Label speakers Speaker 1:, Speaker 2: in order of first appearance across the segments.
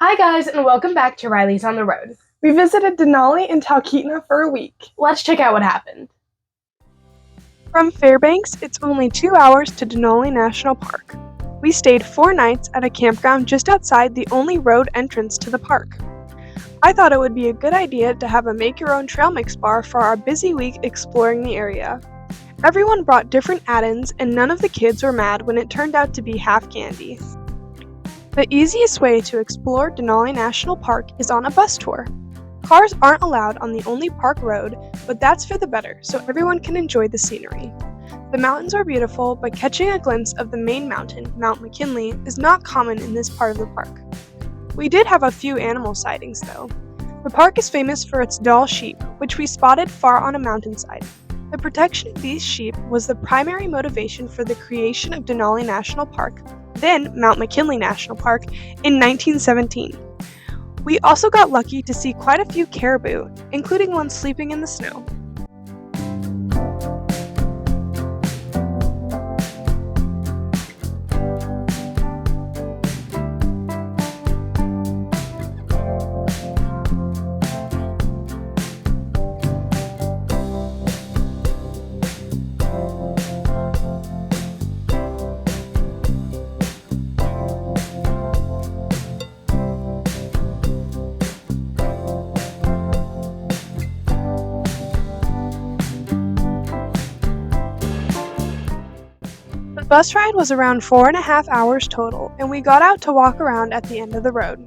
Speaker 1: Hi guys, and welcome back to Riley's on the Road.
Speaker 2: We visited Denali and Talkeetna for a week.
Speaker 1: Let's check out what happened.
Speaker 2: From Fairbanks, it's only 2 hours to Denali National Park. We stayed 4 nights at a campground just outside the only road entrance to the park. I thought it would be a good idea to have a make-your-own trail mix bar for our busy week exploring the area. Everyone brought different add-ins, and none of the kids were mad when it turned out to be half candy. The easiest way to explore Denali National Park is on a bus tour. Cars aren't allowed on the only park road, but that's for the better, so everyone can enjoy the scenery. The mountains are beautiful, but catching a glimpse of the main mountain, Mount McKinley, is not common in this part of the park. We did have a few animal sightings, though. The park is famous for its Dall sheep, which we spotted far on a mountainside. The protection of these sheep was the primary motivation for the creation of Denali National Park, then Mount McKinley National Park, in 1917. We also got lucky to see quite a few caribou, including one sleeping in the snow. The bus ride was around 4.5 hours total, and we got out to walk around at the end of the road.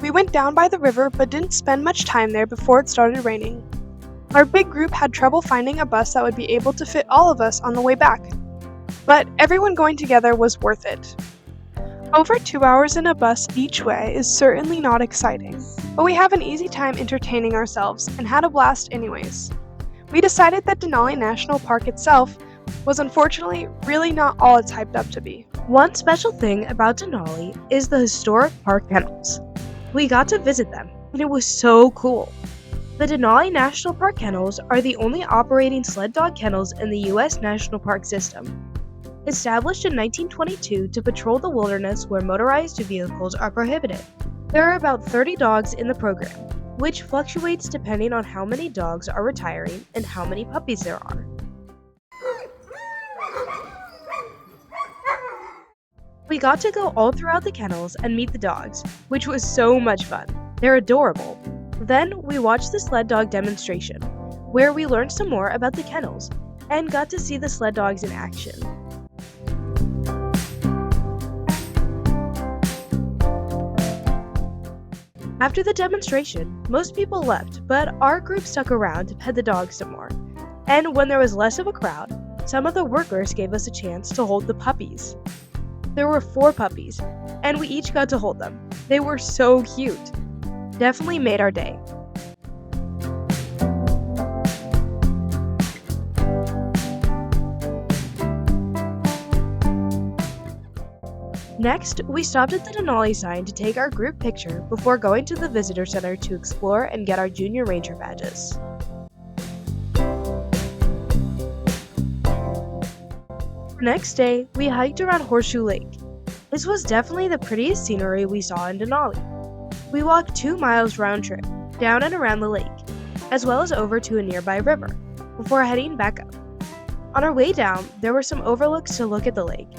Speaker 2: We went down by the river but didn't spend much time there before it started raining. Our big group had trouble finding a bus that would be able to fit all of us on the way back. But everyone going together was worth it. Over 2 hours in a bus each way is certainly not exciting, but we have an easy time entertaining ourselves and had a blast anyways. We decided that Denali National Park itself was unfortunately really not all it's hyped up to be.
Speaker 1: One special thing about Denali is the historic park kennels. We got to visit them, and it was so cool. The Denali National Park kennels are the only operating sled dog kennels in the U.S. National Park system. Established in 1922 to patrol the wilderness where motorized vehicles are prohibited. There are about 30 dogs in the program, which fluctuates depending on how many dogs are retiring and how many puppies there are. We got to go all throughout the kennels and meet the dogs, which was so much fun. They're adorable. Then we watched the sled dog demonstration, where we learned some more about the kennels and got to see the sled dogs in action. After the demonstration, most people left, but our group stuck around to pet the dogs some more. And when there was less of a crowd, some of the workers gave us a chance to hold the puppies. There were 4 puppies, and we each got to hold them. They were so cute. Definitely made our day. Next, we stopped at the Denali sign to take our group picture before going to the visitor center to explore and get our junior ranger badges. The next day, we hiked around Horseshoe Lake. This was definitely the prettiest scenery we saw in Denali. We walked 2 miles round trip, down and around the lake, as well as over to a nearby river, before heading back up. On our way down, there were some overlooks to look at the lake,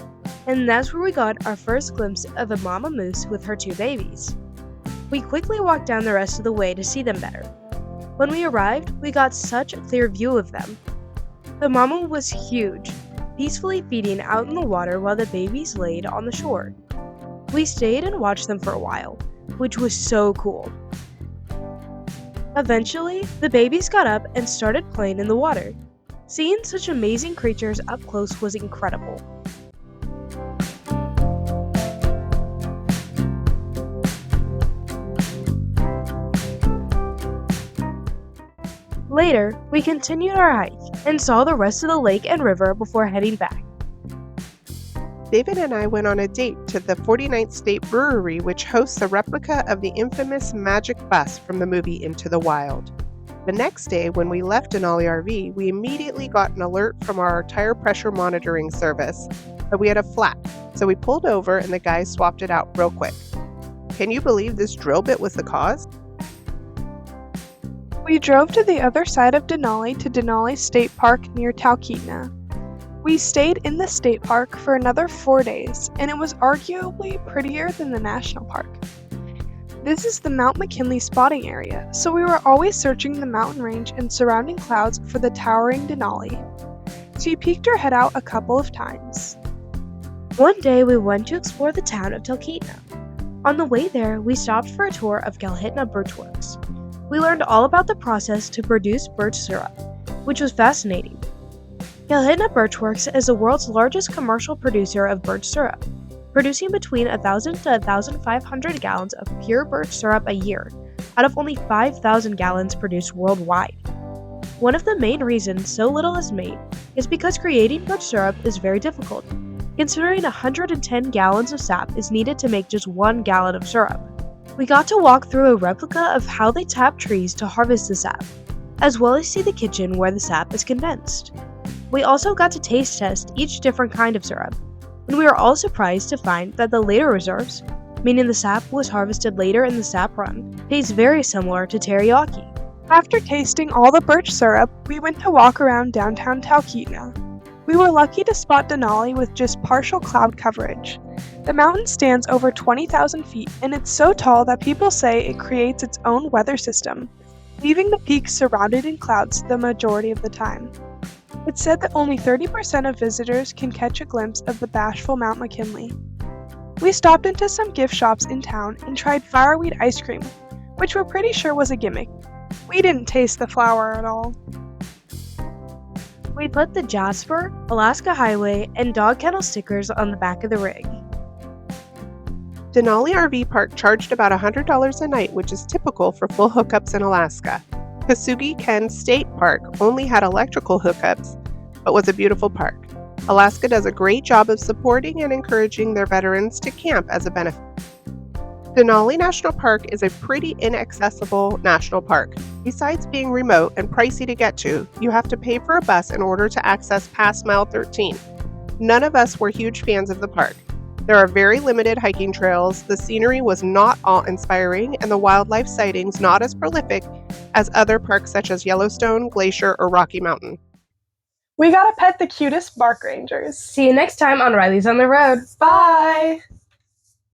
Speaker 1: and that's where we got our first glimpse of a mama moose with her 2 babies. We quickly walked down the rest of the way to see them better. When we arrived, we got such a clear view of them. The mama was huge, peacefully feeding out in the water while the babies laid on the shore. We stayed and watched them for a while, which was so cool. Eventually, the babies got up and started playing in the water. Seeing such amazing creatures up close was incredible. Later, we continued our hike and saw the rest of the lake and river before heading back.
Speaker 3: David and I went on a date to the 49th State Brewery, which hosts a replica of the infamous Magic Bus from the movie Into the Wild. The next day, when we left Denali RV, we immediately got an alert from our tire pressure monitoring service that we had a flat, so we pulled over and the guy swapped it out real quick. Can you believe this drill bit was the cause?
Speaker 2: We drove to the other side of Denali to Denali State Park near Talkeetna. We stayed in the state park for another 4 days, and it was arguably prettier than the national park. This is the Mount McKinley spotting area, so we were always searching the mountain range and surrounding clouds for the towering Denali. She peeked her head out a couple of times.
Speaker 1: One day we went to explore the town of Talkeetna. On the way there, we stopped for a tour of Talkeetna Birchworks. We learned all about the process to produce birch syrup, which was fascinating. Talkeetna Birchworks is the world's largest commercial producer of birch syrup, producing between 1,000 to 1,500 gallons of pure birch syrup a year, out of only 5,000 gallons produced worldwide. One of the main reasons so little is made is because creating birch syrup is very difficult, considering 110 gallons of sap is needed to make just 1 gallon of syrup. We got to walk through a replica of how they tap trees to harvest the sap, as well as see the kitchen where the sap is condensed. We also got to taste test each different kind of syrup, and we were all surprised to find that the later reserves, meaning the sap was harvested later in the sap run, taste very similar to teriyaki.
Speaker 2: After tasting all the birch syrup, we went to walk around downtown Talkeetna. We were lucky to spot Denali with just partial cloud coverage. The mountain stands over 20,000 feet, and it's so tall that people say it creates its own weather system, leaving the peaks surrounded in clouds the majority of the time. It's said that only 30% of visitors can catch a glimpse of the bashful Mount McKinley. We stopped into some gift shops in town and tried fireweed ice cream, which we're pretty sure was a gimmick. We didn't taste the flower at all.
Speaker 1: We put the Jasper, Alaska Highway, and dog kennel stickers on the back of the rig.
Speaker 3: Denali RV Park charged about $100 a night, which is typical for full hookups in Alaska. Kasugi-Ken State Park only had electrical hookups, but was a beautiful park. Alaska does a great job of supporting and encouraging their veterans to camp as a benefit. Denali National Park is a pretty inaccessible national park. Besides being remote and pricey to get to, you have to pay for a bus in order to access past Mile 13. None of us were huge fans of the park. There are very limited hiking trails, the scenery was not awe-inspiring, and the wildlife sightings not as prolific as other parks such as Yellowstone, Glacier, or Rocky Mountain.
Speaker 2: We got to pet the cutest bark rangers.
Speaker 1: See you next time on Riley's on the Road.
Speaker 2: Bye!